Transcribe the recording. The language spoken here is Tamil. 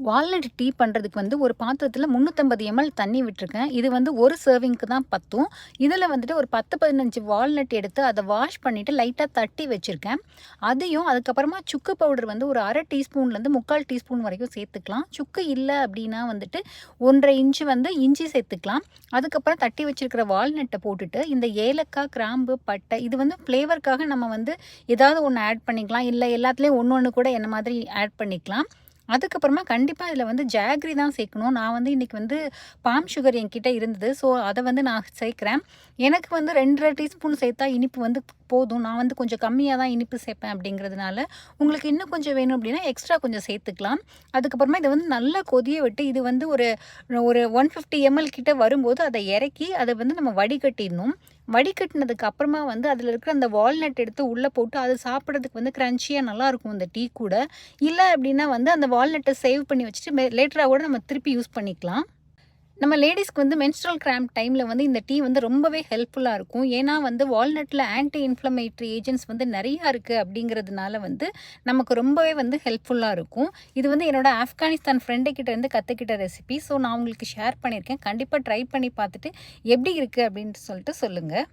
வால்நட் டீ பண்ணுறதுக்கு வந்து ஒரு பாத்திரத்தில் 350 ml தண்ணி விட்டுருக்கேன். இது வந்து ஒரு சர்விங்க்கு தான் பத்தும். இதில் வந்துட்டு ஒரு 10-15 வால்நட் எடுத்து அதை வாஷ் பண்ணிவிட்டு லைட்டாக தட்டி வச்சுருக்கேன். அதையும் அதுக்கப்புறமா சுக்கு பவுடர் வந்து ஒரு 1/2 டீஸ்பூன்லேருந்து 3/4 டீஸ்பூன் வரைக்கும் சேர்த்துக்கலாம். சுக்கு இல்லை அப்படின்னா வந்துட்டு 1.5 இன்ச்சு வந்து இஞ்சி சேர்த்துக்கலாம். அதுக்கப்புறம் தட்டி வச்சுருக்கிற வால்நட்டை போட்டுட்டு இந்த ஏலக்காய், கிராம்பு, பட்டை இது வந்து ஃப்ளேவருக்காக நம்ம வந்து ஏதாவது ஒன்று ஆட் பண்ணிக்கலாம். இல்லை எல்லாத்துலேயும் ஒன்று கூட என்ன மாதிரி ஆட் பண்ணிக்கலாம். அதுக்கப்புறமா கண்டிப்பாக இதில் வந்து ஜாகரி தான் சேர்க்கணும். நான் வந்து இன்றைக்கி வந்து பாம் சுகர் என்கிட்ட இருந்தது. ஸோ அதை வந்து நான் சேர்க்குறேன். எனக்கு வந்து 2.5 டீஸ்பூன் சேர்த்தா இனிப்பு வந்து போதும். நான் வந்து கொஞ்சம் கம்மியாக தான் இனிப்பு சேர்ப்பேன் அப்படிங்கிறதுனால உங்களுக்கு இன்னும் கொஞ்சம் வேணும் அப்படின்னா எக்ஸ்ட்ரா கொஞ்சம் சேர்த்துக்கலாம். அதுக்கப்புறமா இதை வந்து நல்லா கொதிய விட்டு இது வந்து ஒரு ஒரு 150 ml கிட்ட வரும்போது அதை இறக்கி அதை வந்து நம்ம வடிகட்டிடணும். வடிகட்டினதுக்கு அப்புறமா வந்து அதில் இருக்கிற அந்த வால்நட் எடுத்து உள்ளே போட்டு அது சாப்பிட்றதுக்கு வந்து க்ரன்ச்சியாக நல்லாயிருக்கும் இந்த டீ கூட. இல்லை அப்படின்னா வந்து அந்த வால்நட்டை சேவ் பண்ணி வச்சுட்டு லேட்டராக கூட நம்ம திருப்பி யூஸ் பண்ணிக்கலாம். நம்ம லேடிஸ்க்கு வந்து மென்ஸ்ட்ரல் கிராம்ப் டைமில் வந்து இந்த டீ வந்து ரொம்பவே ஹெல்ப்ஃபுல்லாக இருக்கும். ஏன்னா வந்து வால்நட்டில் ஆன்டி இன்ஃப்ளமேட்ரி ஏஜென்ட்ஸ் வந்து நிறையா இருக்குது அப்படிங்கிறதுனால வந்து நமக்கு ரொம்பவே வந்து ஹெல்ப்ஃபுல்லாக இருக்கும். இது வந்து என்னோட ஆப்கானிஸ்தான் ஃப்ரெண்டு கிட்ட இருந்து கற்றுக்கிட்ட ரெசிபி. ஸோ நான் உங்களுக்கு ஷேர் பண்ணியிருக்கேன். கண்டிப்பாக ட்ரை பண்ணி பார்த்துட்டு எப்படி இருக்குது அப்படின்ட்டு சொல்லிட்டு சொல்லுங்கள்.